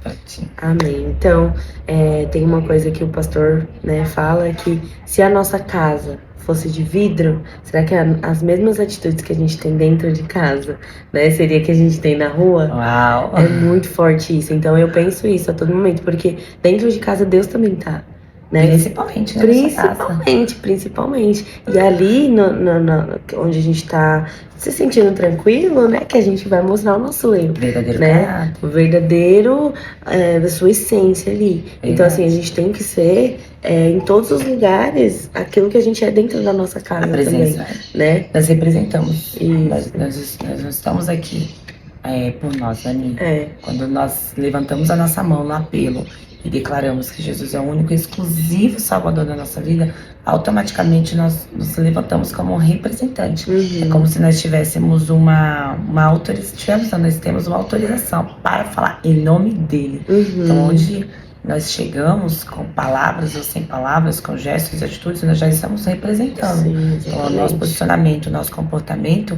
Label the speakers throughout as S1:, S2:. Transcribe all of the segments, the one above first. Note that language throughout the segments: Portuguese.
S1: pra ti.
S2: Amém. Então, tem uma coisa que o pastor, né, fala, que se a nossa casa fosse de vidro, será que as mesmas atitudes que a gente tem dentro de casa, né, seria que a gente tem na rua?
S1: Uau!
S2: É muito forte isso. Então eu penso isso a todo momento, porque dentro de casa Deus também tá, né?
S1: Principalmente na nossa casa.
S2: Principalmente. E ali, onde a gente tá se sentindo tranquilo, né? Que a gente vai mostrar o nosso eu.
S1: Verdadeiro
S2: né?
S1: caráter.
S2: O verdadeiro, da sua essência ali. Então, assim, a gente tem que ser, em todos os lugares, aquilo que a gente é dentro da nossa casa
S1: A presença,
S2: também, né?
S1: Nós representamos.
S2: Isso.
S1: Nós não estamos aqui por nós, Dani.
S2: É.
S1: Quando nós levantamos a nossa mão no apelo e declaramos que Jesus é o único e exclusivo Salvador da nossa vida, automaticamente nós nos levantamos como um representante.
S2: Uhum.
S1: É como se nós tivéssemos uma autorização, nós temos uma autorização para falar em nome dele.
S2: Uhum.
S1: Então, onde nós chegamos com palavras ou sem palavras, com gestos e atitudes, nós já estamos representando.
S2: Sim,
S1: então, o nosso posicionamento, o nosso comportamento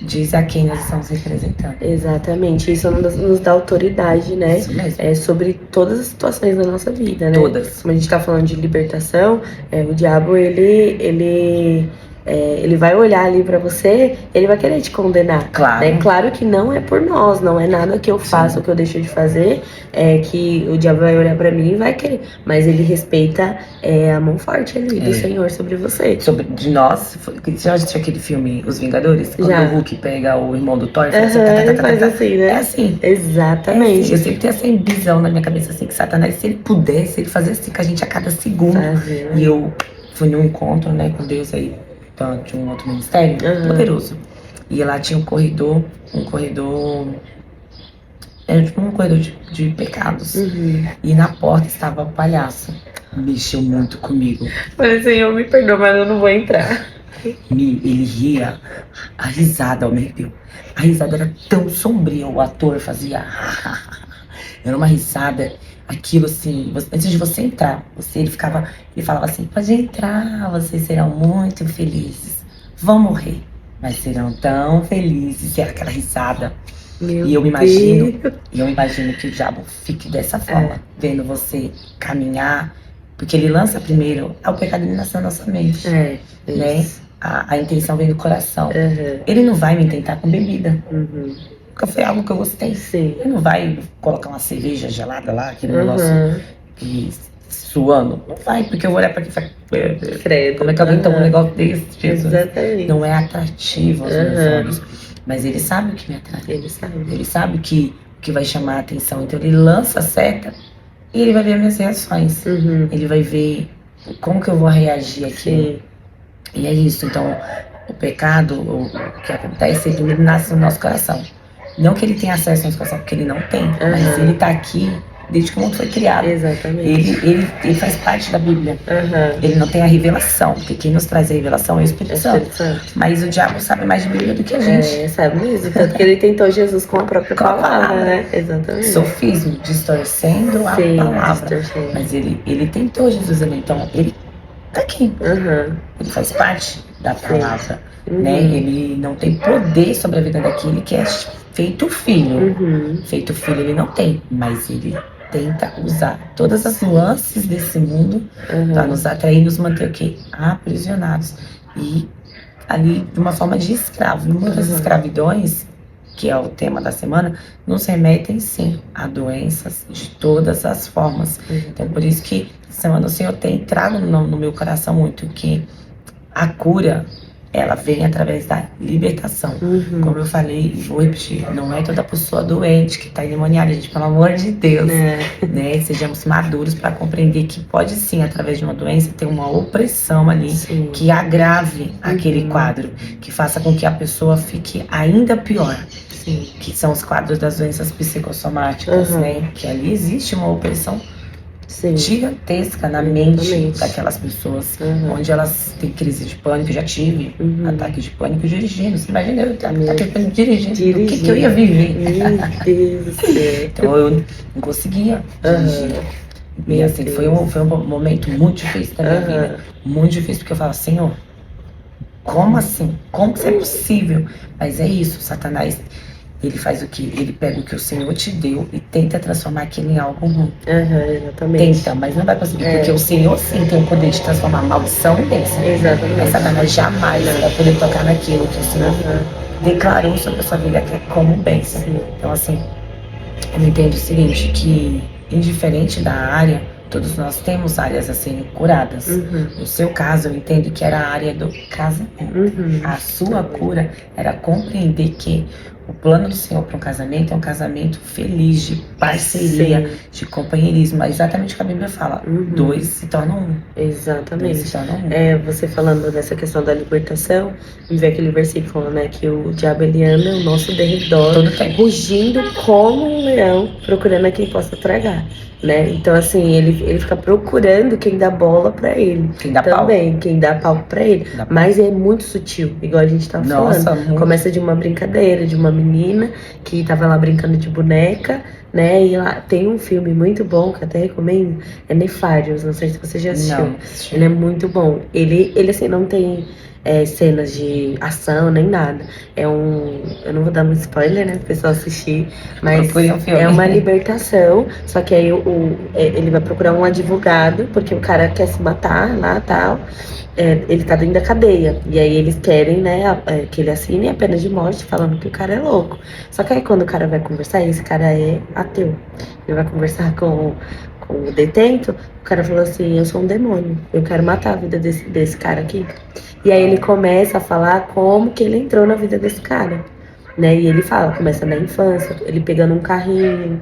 S1: diz a quem nós estamos representando.
S2: Exatamente, isso nos dá autoridade, né?
S1: Isso mesmo.
S2: Sobre todas as situações da nossa vida, né?
S1: Todas.
S2: Como a gente tá falando de libertação, o diabo, ele vai olhar ali pra você, ele vai querer te condenar.
S1: Claro.
S2: Né? Claro que não é por nós, não é nada que eu faço ou que eu deixo de fazer, que o diabo vai olhar pra mim e vai querer. Mas ele respeita a mão forte ali do Senhor sobre você.
S1: De nós, você já assistiu aquele filme Os Vingadores? Quando o Hulk pega o irmão do Thor
S2: e faz assim, né?
S1: É assim.
S2: Exatamente.
S1: É assim. Eu sempre tenho essa visão na minha cabeça, assim, que Satanás, se ele pudesse, ele fazia assim com a gente a cada segundo. E eu fui num encontro, né, com Deus aí, de um outro ministério poderoso. E lá tinha um corredor tipo um corredor de pecados. E na porta estava o palhaço. Mexeu muito comigo.
S2: Falei, Senhor, me perdoa, mas eu não vou entrar.
S1: Ele ria, a risada, meu Deus. A risada era tão sombria, o ator fazia. Era uma risada, aquilo assim, antes de você entrar, ele falava assim, pode entrar, vocês serão muito felizes. Vão morrer, mas serão tão felizes. E era aquela risada. E eu imagino que o diabo fique dessa forma, vendo você caminhar, porque ele lança primeiro o pecado, ele nasce na nossa mente, né? A intenção vem do coração. Ele não vai me tentar com bebida. Nunca foi algo que eu gostei. Ele não vai colocar uma cerveja gelada lá, aquele negócio suando. Não vai, porque eu vou olhar pra aqui e falar, como é que alguém toma um negócio desse, Jesus?
S2: Exatamente.
S1: Não é atrativo aos meus olhos. Mas ele sabe o que me atrai. Ele sabe o que vai chamar a atenção. Então ele lança a seta e ele vai ver as minhas reações. Ele vai ver como que eu vou reagir aqui. E é isso. Então o pecado, o que acontece, ele nasce no nosso coração. Não que ele tenha acesso ao nosso coração, porque ele não tem. Mas ele tá aqui desde que o mundo foi criado.
S2: Exatamente.
S1: Ele faz parte da Bíblia. Ele não tem a revelação, porque quem nos traz a revelação é o Espírito Santo. Mas o diabo sabe mais de Bíblia do que a gente.
S2: Sabe mesmo. Tanto que ele tentou Jesus com a própria palavra, né? Exatamente.
S1: Sofismo, distorcendo a palavra. Mas ele tentou Jesus ali. Então, ele tá aqui. Ele faz parte da palavra. Né? Ele não tem poder sobre a vida daquele que é feito filho. Feito filho ele não tem, mas ele tenta usar todas as nuances desse mundo para nos atrair e nos manter o quê? Aprisionados. E ali de uma forma de escravo. Uma das escravidões, que é o tema da semana, nos remetem sim a doenças de todas as formas. Então por isso que essa semana o Senhor tem entrado no meu coração muito que a cura, ela vem através da libertação. Como eu falei e vou repetir, não é toda pessoa doente que está endemoniada, gente, pelo amor de Deus. Né? Sejamos maduros para compreender que pode sim, através de uma doença, ter uma opressão ali que agrave aquele quadro, que faça com que a pessoa fique ainda pior. Que são os quadros das doenças psicossomáticas, né? Que ali existe uma opressão gigantesca na mente daquelas pessoas, onde elas têm crise de pânico. Eu já tive ataque de pânico dirigindo. Você imagina eu ataque de pânico dirigindo. O que eu ia viver?
S2: Meu Deus do céu.
S1: Então eu não conseguia dirigir. E assim, foi um momento muito difícil da minha vida. Muito difícil, porque eu falava, Senhor, como assim? Como que isso é possível? Mas é isso, Satanás, ele faz o quê? Ele pega o que o Senhor te deu e tenta transformar aquilo em algo ruim.
S2: Exatamente.
S1: Tenta, mas não vai conseguir, porque o Senhor sim tem o poder de transformar maldição em bênção.
S2: Exatamente.
S1: Mas Satanás jamais vai poder tocar naquilo que o Senhor declarou sobre a sua vida que é como bênção. Então, assim, eu entendo o seguinte, que indiferente da área, todos nós temos áreas a serem curadas. No seu caso, eu entendo que era a área do casamento. A sua cura era compreender que o plano do Senhor para um casamento é um casamento feliz, de parceria, de companheirismo. É exatamente o que a Bíblia fala. Dois se tornam um.
S2: Exatamente.
S1: Dois se tornam um.
S2: Você falando dessa questão da libertação, me vê aquele versículo, né? Que o diabo ele anda ao nosso derredor, rugindo como um leão, procurando a quem possa tragar. Né? Então, assim, ele fica procurando quem dá bola pra ele.
S1: Quem dá
S2: também, quem dá palco pra ele. Mas é muito sutil, igual a gente tava falando.
S1: Muito.
S2: Começa de uma brincadeira, de uma menina que tava lá brincando de boneca, né? E lá tem um filme muito bom, que até recomendo, é Nefários, não sei se você já assistiu.
S1: Não.
S2: Ele é muito bom. Ele assim, não tem cenas de ação nem nada. Eu não vou dar muito spoiler, né, pro pessoal assistir, mas é uma libertação, só que aí ele vai procurar um advogado, porque o cara quer se matar lá e tal, ele tá dentro da cadeia, e aí eles querem, né, que ele assine a pena de morte, falando que o cara é louco. Só que aí quando o cara vai conversar, esse cara é ateu, ele vai conversar com o detento, o cara falou assim, eu sou um demônio, eu quero matar a vida desse cara aqui. E aí ele começa a falar como que ele entrou na vida desse cara, né? E ele fala, começa na infância, ele pegando um carrinho,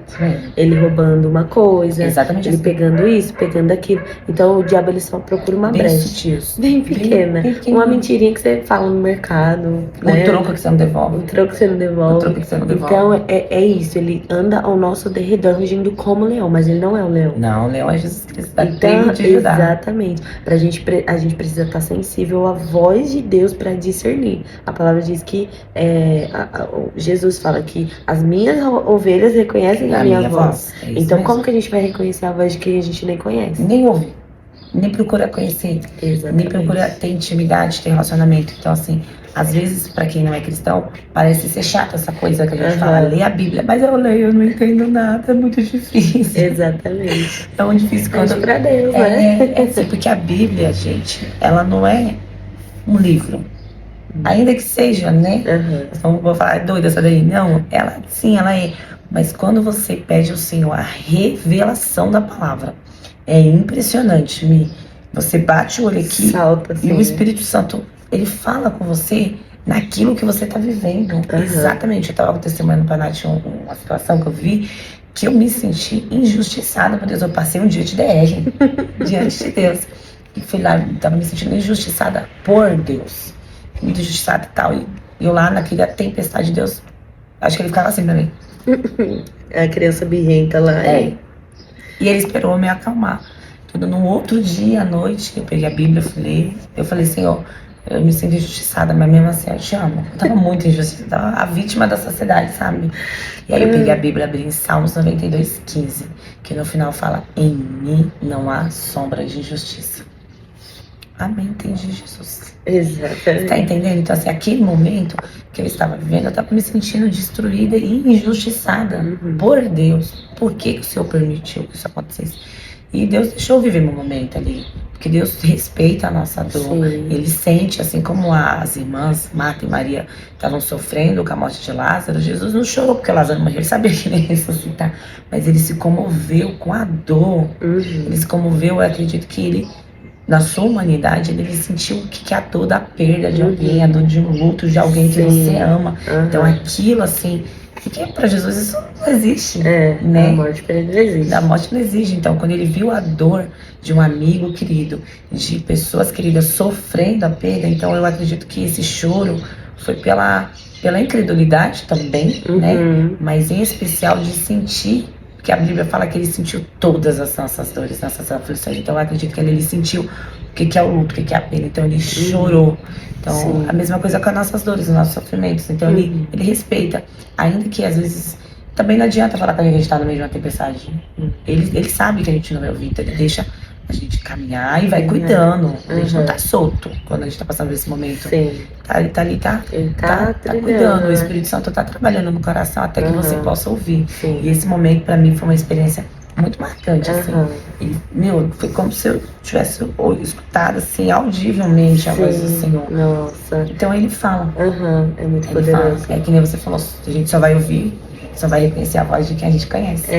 S2: ele roubando uma coisa,
S1: exatamente
S2: ele
S1: assim.
S2: Pegando isso, pegando aquilo. Então o diabo ele só procura uma brecha bem pequena, uma mentirinha que você fala no mercado, né?
S1: Troco que você não devolve.
S2: O troco que você não devolve.
S1: O troco que você não devolve.
S2: Então é isso, ele anda ao nosso derredor rugindo como leão, mas ele não é um leão.
S1: Não, o leão é Jesus Cristo.
S2: Então, exatamente. A gente precisa estar sensível à voz de Deus para discernir. A palavra diz que Jesus fala que as minhas ovelhas reconhecem a minha voz. Então, como que a gente vai reconhecer a voz de quem a gente nem conhece?
S1: Nem ouve, nem procura conhecer, nem procura ter intimidade, ter relacionamento. Então, assim, às vezes, para quem não é cristão, parece ser chato essa coisa que a gente fala, lê a Bíblia, mas eu leio, eu não entendo nada, é muito difícil.
S2: Exatamente.
S1: Tão difícil quando...
S2: pra Deus, né?
S1: Assim, porque a Bíblia, gente, ela não é um livro. Ainda que seja, né? Então, vou falar, é doida essa daí. Não, ela é. Mas quando você pede ao Senhor a revelação da palavra, é impressionante. Você bate o olho aqui e o Espírito Santo, ele fala com você naquilo que você está vivendo. Exatamente. Eu estava testemunhando para a Nath uma situação que eu vi, que eu me senti injustiçada por Deus. Eu passei um dia de DR diante de Deus. E fui lá, estava me sentindo injustiçada por Deus. Muito injustiçada e tal. E eu lá naquela tempestade de Deus, acho que ele ficava assim pra mim.
S2: A criança birrenta lá.
S1: E ele esperou me acalmar. Tudo no outro dia, à noite, eu peguei a Bíblia, eu falei, Senhor, eu me sinto injustiçada, mas mesmo assim eu te amo. Eu tava muito injustiçada, tava a vítima da sociedade, sabe? E aí eu peguei a Bíblia, abri em Salmos 92:15, que no final fala, em mim não há sombra de injustiça. Amém, entendi, Jesus.
S2: Exatamente.
S1: Você tá entendendo? Então, assim, aquele momento que eu estava vivendo, eu estava me sentindo destruída e injustiçada por Deus. Por que o Senhor permitiu que isso acontecesse? E Deus deixou eu viver meu momento ali. Porque Deus respeita a nossa dor. Ele sente, assim como as irmãs Marta e Maria estavam sofrendo com a morte de Lázaro, Jesus não chorou porque Lázaro morreu. Ele sabia que ele ia ressuscitar. Mas ele se comoveu com a dor. Ele se comoveu, eu acredito que ele... Na sua humanidade, ele sentiu o que é a dor da perda de alguém, a dor de um luto de alguém que você ama. Então aquilo assim, porque para Jesus isso não existe, né?
S2: A morte para ele não existe.
S1: A morte não existe. Então quando ele viu a dor de um amigo querido, de pessoas queridas sofrendo a perda, então eu acredito que esse choro foi pela incredulidade também, né? Mas em especial de sentir, que a Bíblia fala que ele sentiu todas as nossas dores, nossas aflições. Então eu acredito que ele sentiu o que é o luto, o que é a pena. Então ele chorou. Então a mesma coisa com as nossas dores, os nossos sofrimentos. Então ele respeita. Ainda que às vezes também não adianta falar que a gente está no meio de uma tempestade. Ele sabe que a gente não vai ouvir, então ele deixa a gente caminhar e vai cuidando. A gente não tá solto quando a gente tá passando por esse momento.
S2: Sim.
S1: Tá ali, tá cuidando. O Espírito Santo tá trabalhando no coração até que você possa ouvir.
S2: Sim.
S1: E esse momento, pra mim, foi uma experiência muito marcante, assim. E, foi como se eu tivesse escutado, assim, audivelmente a voz do Senhor.
S2: Nossa.
S1: Então ele fala.
S2: É muito poderoso.
S1: Fala. É que nem você falou, a gente só vai ouvir, só vai reconhecer a voz de quem a gente conhece.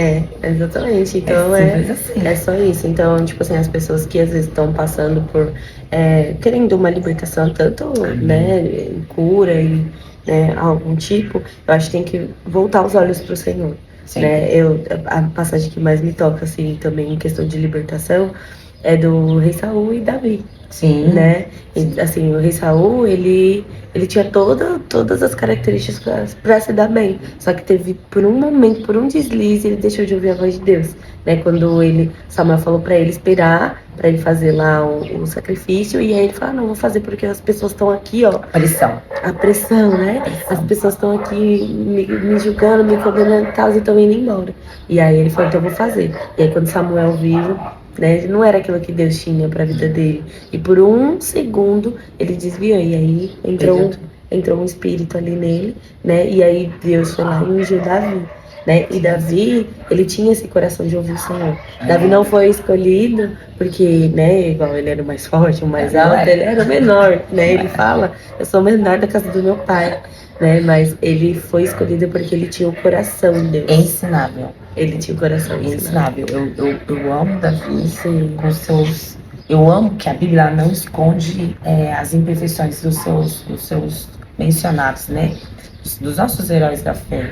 S2: Exatamente. Então é só isso. Então, tipo assim, as pessoas que às vezes estão passando por querendo uma libertação, tanto, né, cura e algum tipo, eu acho que tem que voltar os olhos pro Senhor. Né? A passagem que mais me toca, assim, também em questão de libertação, é do rei Saul e Davi.
S1: Sim.
S2: Né? E, assim, o rei Saul, ele tinha todas as características para se dar bem. Só que teve, por um momento, por um deslize, ele deixou de ouvir a voz de Deus. Né? Quando Samuel falou para ele esperar, para ele fazer lá o sacrifício, e aí ele falou, não, vou fazer porque as pessoas estão aqui, ó. A pressão, né? As pessoas estão aqui me julgando, me condenando e tal, e estão indo embora. E aí ele falou, então eu vou fazer. E aí quando Samuel viu, né, não era aquilo que Deus tinha para a vida dele. E por um segundo ele desviou. E aí entrou um espírito ali nele, né? E aí Deus foi lá e ungiu Davi. Né? E Davi, ele tinha esse coração de ouvir o Senhor. Davi não foi escolhido porque, né, igual ele era o mais forte, o mais alto, ele era o menor, né? Ele fala, eu sou o menor da casa do meu pai, né? Mas ele foi escolhido porque ele tinha o coração de Deus.
S1: Ensinável.
S2: Ele tinha o coração
S1: ensinável. Eu amo Davi. Sim. Com seus... Eu amo que a Bíblia não esconde as imperfeições dos seus mencionados, né? Dos nossos heróis da fé.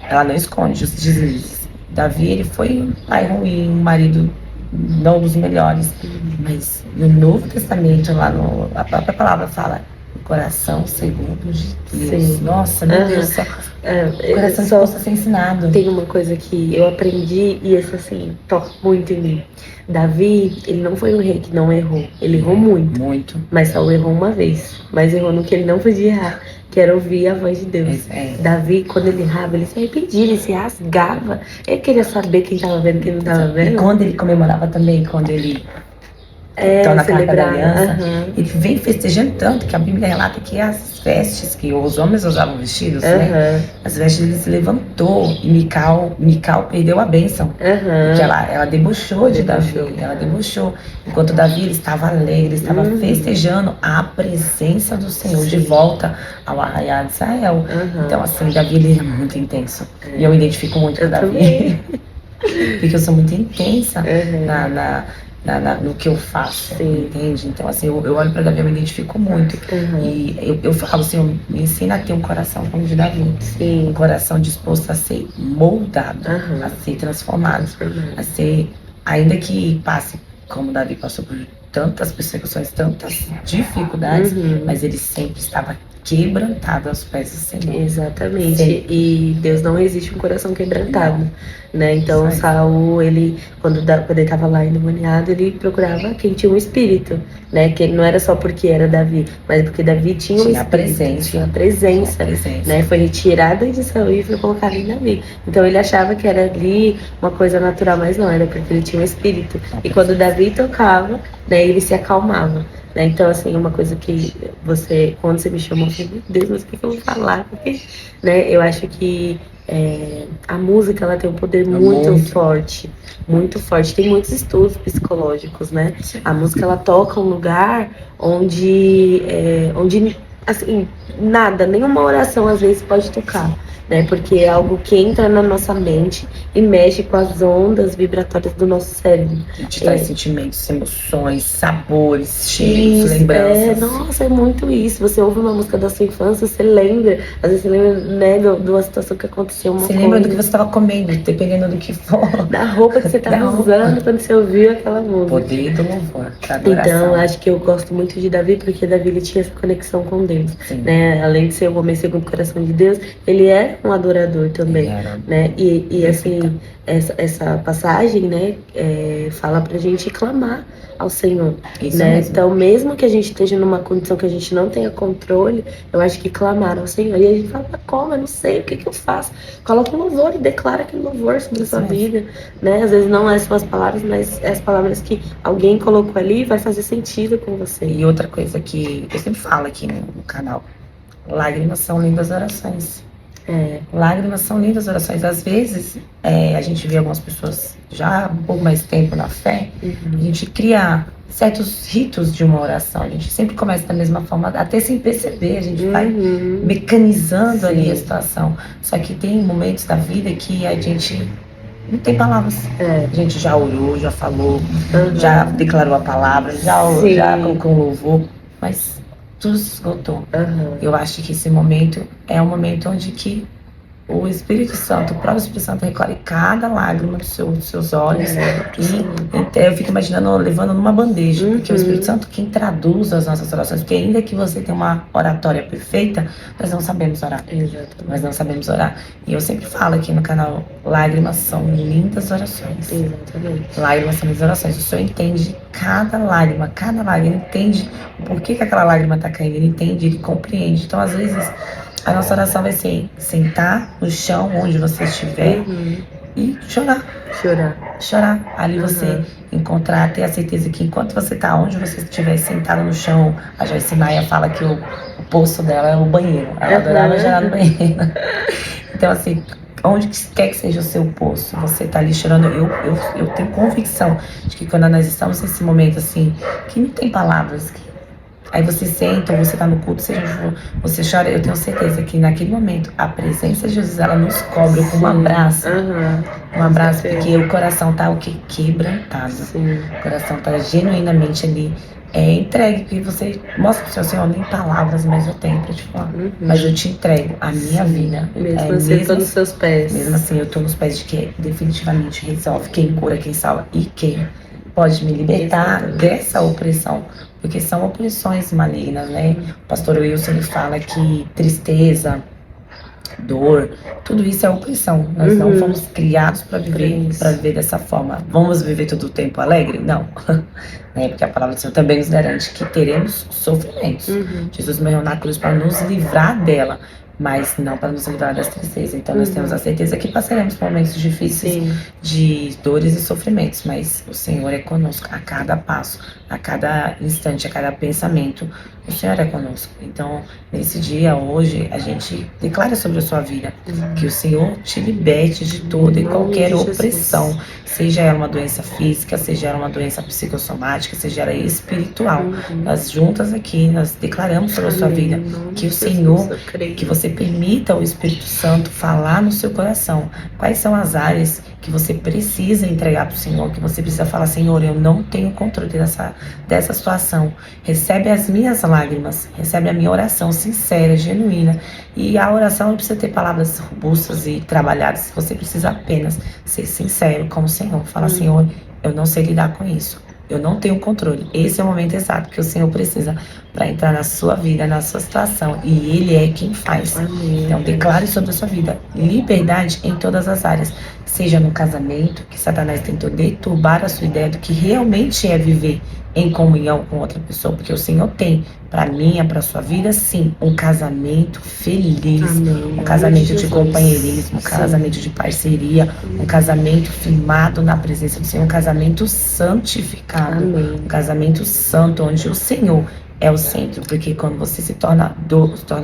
S1: Ela não esconde os deslizes. Davi, ele foi um pai ruim, um marido não dos melhores. Mas no Novo Testamento, lá a própria palavra fala coração segundo de Deus. Sim. Nossa, meu Deus do céu. O coração disposto a ser ensinado.
S2: Tem uma coisa que eu aprendi e isso, assim, toca muito em mim. Davi, ele não foi um rei que não errou. Ele errou muito.
S1: Muito.
S2: Mas só errou uma vez. Mas errou no que ele não podia errar, que era ouvir a voz de Deus. Davi, quando ele errava, ele se arrependia, ele se rasgava. Ele queria saber quem estava vendo e quem não estava vendo.
S1: E quando ele comemorava também, quando ele então, na Carta da Aliança, ele vem festejando tanto que a Bíblia relata que as vestes que os homens usavam vestidos, né? As vestes ele se levantou e Mical perdeu a bênção. Porque ela debochou de Davi, ela debochou. Enquanto Davi ele estava alegre, ele estava festejando a presença do Senhor de volta ao arraial de Israel. Então, assim, Davi ele é muito intenso. E eu me identifico muito com Davi. Porque eu sou muito intensa no que eu faço, entende? Então, assim, eu olho pra Davi, eu me identifico muito. E eu falo, assim, me ensina a ter um coração como o de Davi. Um coração disposto a ser moldado, a ser transformado, a ser, ainda que passe, como Davi passou por tantas persecuções, tantas dificuldades, mas ele sempre estava quebrantado aos pés do Senhor.
S2: Exatamente. E Deus não resiste um coração quebrantado, né? Então Saul, quando ele estava lá endemoniado, ele procurava quem tinha um espírito, né? Que não era só porque era Davi, mas porque Davi tinha um espírito, tinha presença, né? Foi retirada de Saul e foi colocada em Davi. Então ele achava que era ali uma coisa natural, mas não, era porque ele tinha um espírito. E quando Davi tocava, né, ele se acalmava. Então, assim, uma coisa que quando você me chamou, eu falei, meu Deus, mas o que eu vou falar? Porque, né, eu acho que a música, ela tem um poder muito forte, muito forte. Tem muitos estudos psicológicos, né? A música, ela toca um lugar onde assim, nada, nenhuma oração às vezes pode tocar. Né, porque é algo que entra na nossa mente e mexe com as ondas vibratórias do nosso cérebro.
S1: A gente traz sentimentos, emoções, sabores, cheiros, lembranças.
S2: Nossa, é muito isso. Você ouve uma música da sua infância, você lembra. Às vezes você lembra, né, de uma situação que aconteceu,
S1: você lembra do que você estava comendo, dependendo do que for.
S2: Da roupa que você estava usando quando você ouviu aquela música.
S1: Poder do louvor,
S2: então, acho que eu gosto muito de Davi, porque Davi ele tinha essa conexão com Deus. Né? Além de ser o homem segundo o coração de Deus, ele era era um adorador também, né? E assim, essa passagem, né, fala pra gente clamar ao Senhor,
S1: Isso
S2: né?
S1: mesmo.
S2: Então, mesmo que a gente esteja numa condição que a gente não tenha controle, eu acho que clamar ao Senhor. E a gente fala, como? Eu não sei, o que eu faço? Coloca um louvor e declara aquele louvor sobre a sua vida, né? Às vezes não é as suas palavras, mas as palavras que alguém colocou ali vai fazer sentido com você.
S1: E outra coisa que eu sempre falo aqui no canal, lágrimas são lindas orações. Lágrimas são lindas orações. Às vezes, a gente vê algumas pessoas já há um pouco mais tempo na fé, a gente cria certos ritos de uma oração. A gente sempre começa da mesma forma, até sem perceber, a gente vai mecanizando ali a situação. Só que tem momentos da vida que a gente não tem palavras. A gente já orou, já falou, já declarou a palavra, já colocou um louvor, mas tudo se esgotou. Eu acho que esse momento é um momento onde que o Espírito Santo, o próprio Espírito Santo recolhe cada lágrima dos seus olhos e eu fico imaginando levando numa bandeja, porque o Espírito Santo quem traduz as nossas orações, porque ainda que você tenha uma oratória perfeita, nós não sabemos orar. Nós não sabemos orar. E eu sempre falo aqui no canal, lágrimas são lindas orações. Lágrimas são lindas orações. O Senhor entende cada lágrima, ele entende o porquê que aquela lágrima está caindo, ele entende, ele compreende. Então, às vezes, a nossa oração vai ser sentar no chão onde você estiver e chorar. Ali você encontrar, ter a certeza que enquanto você está onde você estiver sentado no chão, a Joyce Maia fala que o poço dela é o banheiro. Ela adorava chorar no banheiro. Então, assim, onde quer que seja o seu poço, você está ali chorando. Eu tenho convicção de que quando nós estamos nesse momento assim, que não tem palavras, aí você senta, ou você tá no culto, você chora, eu tenho certeza que naquele momento a presença de Jesus, ela nos cobre com um abraço. Um abraço, porque o coração tá o que? Quebrantado. O coração tá genuinamente ali entregue, porque você mostra pro seu Senhor, nem palavras mais eu tenho pra te falar. Mas eu te entrego a minha vida.
S2: Mesmo assim, eu tô nos seus pés.
S1: Mesmo assim, eu tô nos pés de que definitivamente resolve, quem cura, quem salva e quem pode me libertar dessa opressão. Porque são opressões malignas, né? O pastor Wilson, ele fala que tristeza, dor, tudo isso é opressão. Nós não fomos criados para viver dessa forma. Vamos viver todo o tempo alegre? Não. Né? Porque a palavra do Senhor também nos garante que teremos sofrimentos. Jesus morreu na cruz para nos livrar dela, mas não para nos livrar das tristezas. Então nós temos a certeza que passaremos por momentos difíceis de dores e sofrimentos, mas o Senhor é conosco a cada passo, a cada instante, a cada pensamento. O Senhor é conosco. Então, nesse dia, hoje, a gente declara sobre a sua vida que o Senhor te liberte de toda e qualquer opressão, seja ela uma doença física, seja ela uma doença psicossomática, seja ela espiritual. Nós juntas aqui, nós declaramos sobre a sua vida que o Senhor, que você permita o Espírito Santo falar no seu coração. Quais são as áreas que você precisa entregar para o Senhor, que você precisa falar, Senhor, eu não tenho controle dessa situação. Recebe as minhas lágrimas, recebe a minha oração sincera, genuína. E a oração não precisa ter palavras robustas e trabalhadas, você precisa apenas ser sincero com o Senhor. Fala, Senhor, eu não sei lidar com isso. Eu não tenho controle. Esse é o momento exato que o Senhor precisa para entrar na sua vida, na sua situação. E Ele é quem faz. Então, declare sobre a sua vida liberdade em todas as áreas. Seja no casamento, que Satanás tentou deturbar a sua ideia do que realmente é viver em comunhão com outra pessoa. Porque o Senhor tem para mim, para a sua vida, sim, um casamento feliz. Um casamento de companheirismo, um casamento de parceria, um casamento firmado na presença do Senhor, um casamento santificado, um casamento santo, onde o Senhor é o centro. Porque quando você se torna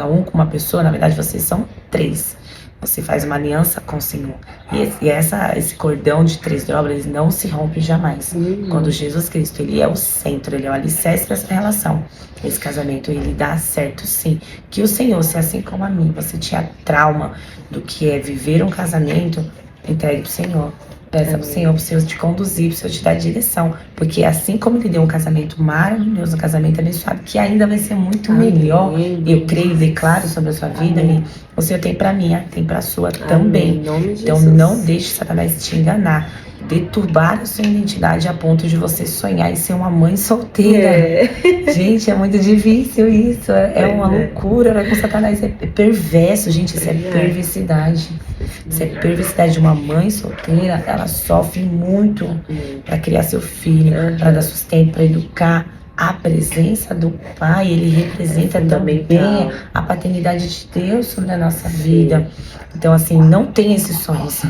S1: um com uma pessoa, na verdade vocês são três. Você faz uma aliança com o Senhor. E esse cordão de 3 dobras não se rompe jamais. Quando Jesus Cristo, Ele é o centro, Ele é o alicerce dessa relação. Esse casamento, ele dá certo sim. Que o Senhor, se assim como a mim, você tinha trauma do que é viver um casamento, entregue pro Senhor. Peça pro Senhor te conduzir, pro Senhor te dar direção. Porque assim como Ele deu um casamento maravilhoso, um casamento abençoado, que ainda vai ser muito melhor, eu creio e declaro sobre a sua vida, o Senhor tem pra minha, tem pra sua também. Então não deixe Satanás te enganar, deturbar a sua identidade a ponto de você sonhar em ser uma mãe solteira. Gente, é muito difícil isso, é uma loucura, vai com Satanás, é perverso, gente, isso é perversidade. Isso é perversidade de uma mãe solteira, ela sofre muito para criar seu filho, para dar sustento, para educar. A presença do Pai, ele representa também a paternidade de Deus sobre a nossa vida. Então, assim, não tenha esses sonhos.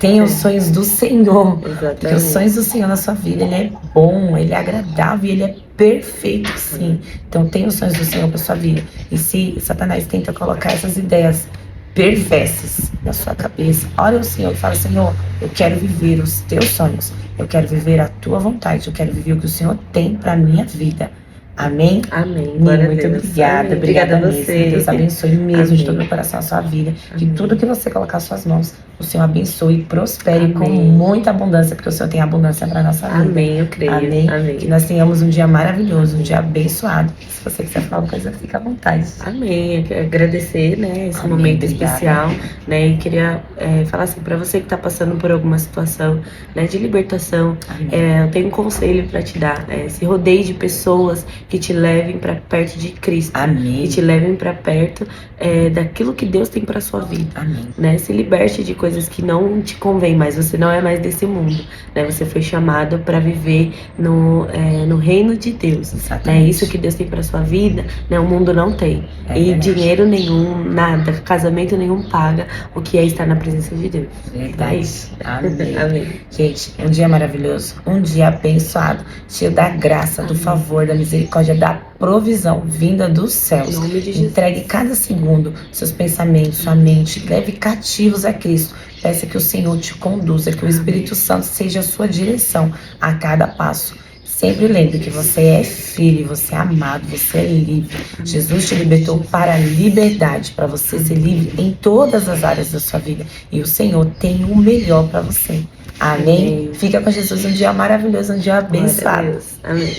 S1: Tenha os sonhos do Senhor. Porque os sonhos do Senhor na sua vida, ele é bom, ele é agradável e ele é perfeito, sim. Então, tenha os sonhos do Senhor para sua vida. E se Satanás tenta colocar essas ideias perversas na sua cabeça, ora ao Senhor e fala: Senhor, eu quero viver os teus sonhos, eu quero viver a tua vontade, eu quero viver o que o Senhor tem para minha vida. Amém?
S2: Amém.
S1: Muito obrigada. Obrigada a você. Deus abençoe mesmo de todo o meu coração a sua vida. Que tudo que você colocar nas suas mãos, o Senhor abençoe e prospere com muita abundância, porque o Senhor tem abundância para nossa vida.
S2: Amém, eu creio.
S1: Amém. Que nós tenhamos um dia maravilhoso, um dia abençoado. Se você quiser falar uma coisa, fica à vontade.
S2: Amém. Eu quero agradecer, né, esse momento especial, né, e queria falar assim, para você que está passando por alguma situação, né, de libertação, eu tenho um conselho para te dar. Se rodeie de pessoas que te levem para perto de Cristo.
S1: Amém.
S2: Que te levem para perto daquilo que Deus tem para sua vida.
S1: Amém.
S2: Né? Se liberte de coisas que não te convêm mais. Você não é mais desse mundo. Né? Você foi chamado para viver no reino de Deus. Né? Isso que Deus tem para sua vida, né? O mundo não tem. E dinheiro nenhum, nada, casamento nenhum paga o que é estar na presença de Deus.
S1: Verdade.
S2: É isso.
S1: Amém.
S2: Amém.
S1: Gente, um dia maravilhoso, um dia abençoado, cheio da graça, do favor, da misericórdia, da provisão vinda dos céus.
S2: Em nome de Jesus.
S1: Entregue cada segundo seus pensamentos, sua mente, leve cativos a Cristo. Peça que o Senhor te conduza, que o Espírito Santo seja a sua direção a cada passo. Sempre lembre que você é filho, você é amado, você é livre. Jesus te libertou para a liberdade, para você ser livre em todas as áreas da sua vida. E o Senhor tem o melhor para você. Amém? Fica com Jesus, um dia maravilhoso, um dia abençoado.
S2: Amém.